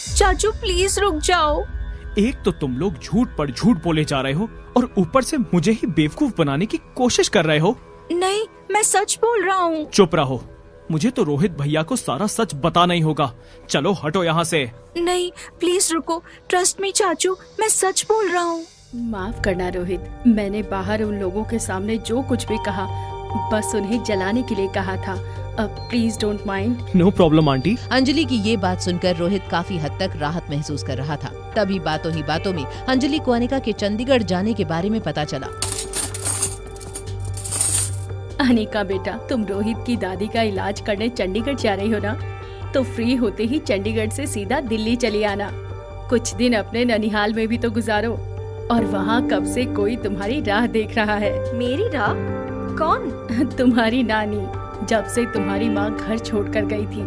चाचू प्लीज रुक जाओ। एक तो तुम लोग झूठ पर झूठ बोले जा रहे हो और ऊपर से मुझे ही बेवकूफ बनाने की कोशिश कर रहे हो। नहीं, मैं सच बोल रहा हूँ। चुप रहो, मुझे तो रोहित भैया को सारा सच बताना ही होगा। चलो हटो यहाँ से। नहीं प्लीज रुको, ट्रस्ट मी चाचू, मैं सच बोल रहा हूँ। माफ करना रोहित, मैंने बाहर उन लोगों के सामने जो कुछ भी कहा बस उन्हें जलाने के लिए कहा था। अब please don't mind. No problem aunty. Anjali की ये बात सुनकर रोहित काफी हद तक राहत महसूस कर रहा था। तभी बातों ही बातों में अंजलि को अनिका के चंडीगढ़ जाने के बारे में पता चला। अनिका बेटा, तुम रोहित की दादी का इलाज करने चंडीगढ़ जा रही हो ना, तो फ्री होते ही चंडीगढ़ से सीधा दिल्ली चली आना। कुछ दिन अपने ननिहाल में भी तो गुजारो, और वहाँ कब से कोई तुम्हारी राह देख रहा है। मेरी राह? कौन? तुम्हारी नानी। जब से तुम्हारी माँ घर छोड़कर गई थी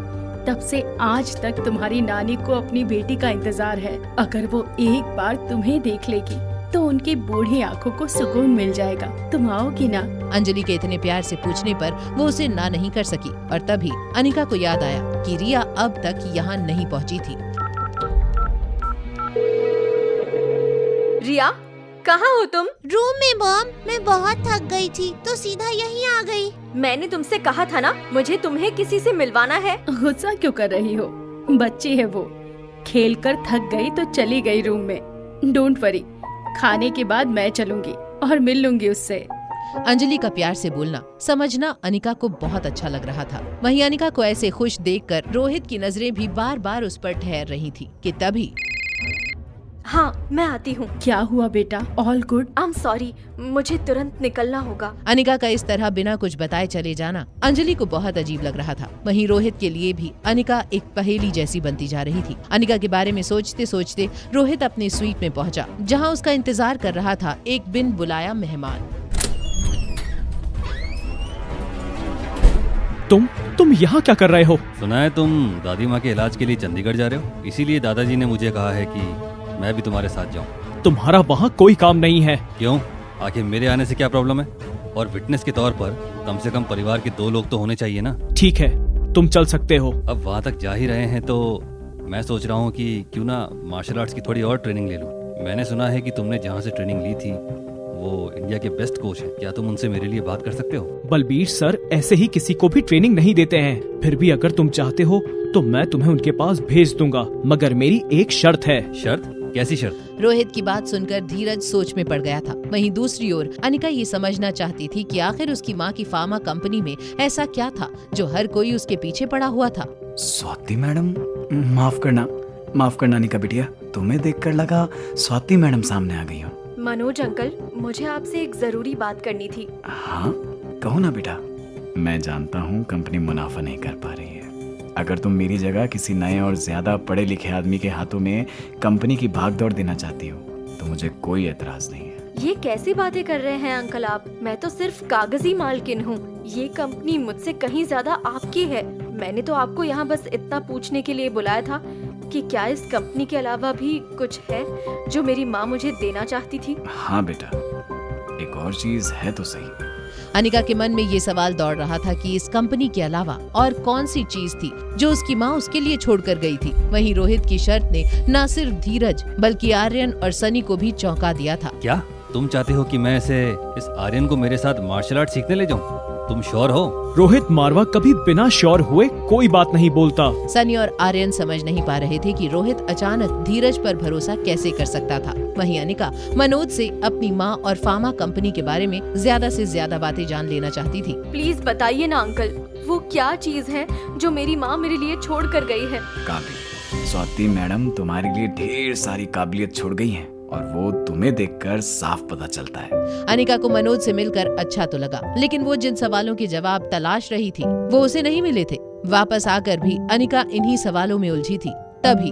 तब से आज तक तुम्हारी नानी को अपनी बेटी का इंतजार है। अगर वो एक बार तुम्हें देख लेगी तो उनकी बूढ़ी आंखों को सुकून मिल जाएगा। तुम आओगी ना? अंजलि के इतने प्यार से पूछने पर वो उसे ना नहीं कर सकी और तभी अनिका को याद आया कि रिया अब तक यहाँ नहीं पहुँची थी। रिया, कहाँ हो तुम? रूम में मॉम, मैं बहुत थक गई थी तो सीधा यहीं आ गई। मैंने तुमसे कहा था ना, मुझे तुम्हें किसी से मिलवाना है। गुस्सा क्यों कर रही हो? बच्ची है वो, खेल कर थक गई तो चली गई रूम में। डोंट वरी, खाने के बाद मैं चलूंगी और मिल लूंगी उससे। अंजलि का प्यार से बोलना समझना अनिका को बहुत अच्छा लग रहा था। वहीं अनिका को ऐसे खुश देखकर रोहित की नजरें भी बार बार उस पर ठहर रही थी कि तभी हाँ, मैं आती हूँ। क्या हुआ बेटा? All good? I am sorry, मुझे तुरंत निकलना होगा। अनिका का इस तरह बिना कुछ बताए चले जाना अंजलि को बहुत अजीब लग रहा था। वहीं रोहित के लिए भी अनिका एक पहेली जैसी बनती जा रही थी। अनिका के बारे में सोचते सोचते रोहित अपनी स्वीट में पहुंचा, जहां उसका इंतजार कर रहा था एक बिन बुलाया मेहमान। तुम यहाँ क्या कर रहे हो? सुना है तुम दादी माँ के इलाज के लिए चंडीगढ़ जा रहे हो, इसीलिए दादाजी ने मुझे कहा है कि मैं भी तुम्हारे साथ जाऊं। तुम्हारा वहाँ कोई काम नहीं है। क्यों? आखिर मेरे आने से क्या प्रॉब्लम है? और विटनेस के तौर पर कम से कम परिवार के 2 लोग तो होने चाहिए ना। ठीक है, तुम चल सकते हो। अब वहाँ तक जा ही रहे हैं तो मैं सोच रहा हूँ कि क्यों ना मार्शल आर्ट्स की थोड़ी और ट्रेनिंग ले लूँ। मैंने सुना है कि तुमने जहाँ से ट्रेनिंग ली थी वो इंडिया के बेस्ट कोच है। क्या तुम उनसे मेरे लिए बात कर सकते हो? बलबीर सर ऐसे ही किसी को भी ट्रेनिंग नहीं देते हैं। फिर भी अगर तुम चाहते हो तो मैं तुम्हें उनके पास भेज दूंगा, मगर मेरी एक शर्त है। शर्त? कैसी शर्त? रोहित की बात सुनकर धीरज सोच में पड़ गया था। वहीं दूसरी ओर अनिका ये समझना चाहती थी कि आखिर उसकी माँ की फार्मा कंपनी में ऐसा क्या था जो हर कोई उसके पीछे पड़ा हुआ था। स्वाति मैडम, माफ करना अनिका बिटिया, तुम्हें देखकर लगा स्वाति मैडम सामने आ गई हो। मनोज अंकल, मुझे आपसे एक जरूरी बात करनी थी। हाँ कहो ना बेटा। मैं जानता हूँ कंपनी मुनाफा नहीं कर पा रही है। अगर तुम मेरी जगह किसी नए और ज्यादा पढ़े लिखे आदमी के हाथों में कंपनी की भागदौड़ देना चाहती हो तो मुझे कोई एतराज नहीं है। ये कैसी बातें कर रहे हैं अंकल आप? मैं तो सिर्फ कागजी मालकिन हूँ। ये कंपनी मुझसे कहीं ज्यादा आपकी है। मैंने तो आपको यहाँ बस इतना पूछने के लिए बुलाया था कि क्या इस कंपनी के अलावा भी कुछ है जो मेरी माँ मुझे देना चाहती थी। हाँ बेटा, एक और चीज है तो सही। अनिका के मन में ये सवाल दौड़ रहा था कि इस कंपनी के अलावा और कौन सी चीज थी जो उसकी माँ उसके लिए छोड़कर गई थी। वहीं रोहित की शर्त ने न सिर्फ धीरज बल्कि आर्यन और सनी को भी चौंका दिया था। क्या तुम चाहते हो कि मैं इस आर्यन को मेरे साथ मार्शल आर्ट सीखने ले जाऊं? तुम श्योर हो? रोहित मारवा कभी बिना श्योर हुए कोई बात नहीं बोलता। सनी और आर्यन समझ नहीं पा रहे थे कि रोहित अचानक धीरज पर भरोसा कैसे कर सकता था। वहीं अनिका मनोज से अपनी माँ और फार्मा कंपनी के बारे में ज्यादा से ज्यादा बातें जान लेना चाहती थी। प्लीज बताइए ना अंकल, वो क्या चीज है जो मेरी माँ मेरे लिए छोड़ कर गई है? काबिल, स्वाति मैडम तुम्हारे लिए ढेर सारी काबिलियत छोड़ गई हैं और वो तुम्हें देखकर साफ पता चलता है। अनिका को मनोज से मिलकर अच्छा तो लगा, लेकिन वो जिन सवालों के जवाब तलाश रही थी वो उसे नहीं मिले थे। वापस आकर भी अनिका इन्हीं सवालों में उलझी थी। तभी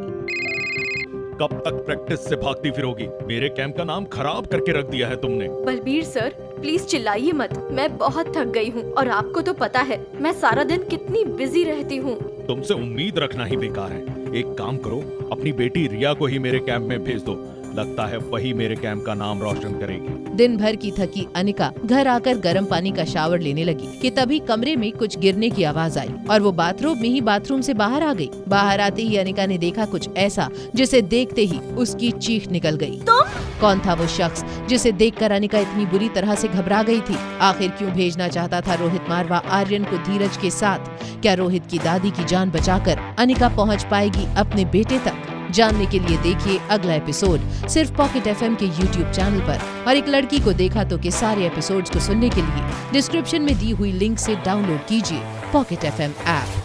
कब तक प्रैक्टिस से भागती फिरोगी? मेरे कैंप का नाम खराब करके रख दिया है तुमने। बलबीर सर प्लीज चिल्लाइए मत, मैं बहुत थक गई हूँ और आपको तो पता है मैं सारा दिन कितनी बिजी रहती हूँ। तुमसे उम्मीद रखना ही बेकार है। एक काम करो, अपनी बेटी रिया को ही मेरे कैंप में भेज दो। लगता है वही मेरे कैंप का नाम रोशन करेगी। दिन भर की थकी अनिका घर आकर गर्म पानी का शावर लेने लगी कि तभी कमरे में कुछ गिरने की आवाज आई और वो बाथरूम में ही बाथरूम से बाहर आ गई। बाहर आते ही अनिका ने देखा कुछ ऐसा जिसे देखते ही उसकी चीख निकल गई। कौन था वो शख्स जिसे देखकर अनिका इतनी बुरी तरह से घबरा गई थी? आखिर क्यों भेजना चाहता था रोहित मारवा आर्यन को धीरज के साथ? क्या रोहित की दादी की जान बचाकर अनिका पहुंच पाएगी अपने बेटे तक? जानने के लिए देखिए अगला एपिसोड सिर्फ पॉकेट FM के YouTube चैनल पर। और एक लड़की को देखा तो के सारे एपिसोड्स को सुनने के लिए डिस्क्रिप्शन में दी हुई लिंक से डाउनलोड कीजिए पॉकेट FM ऐप।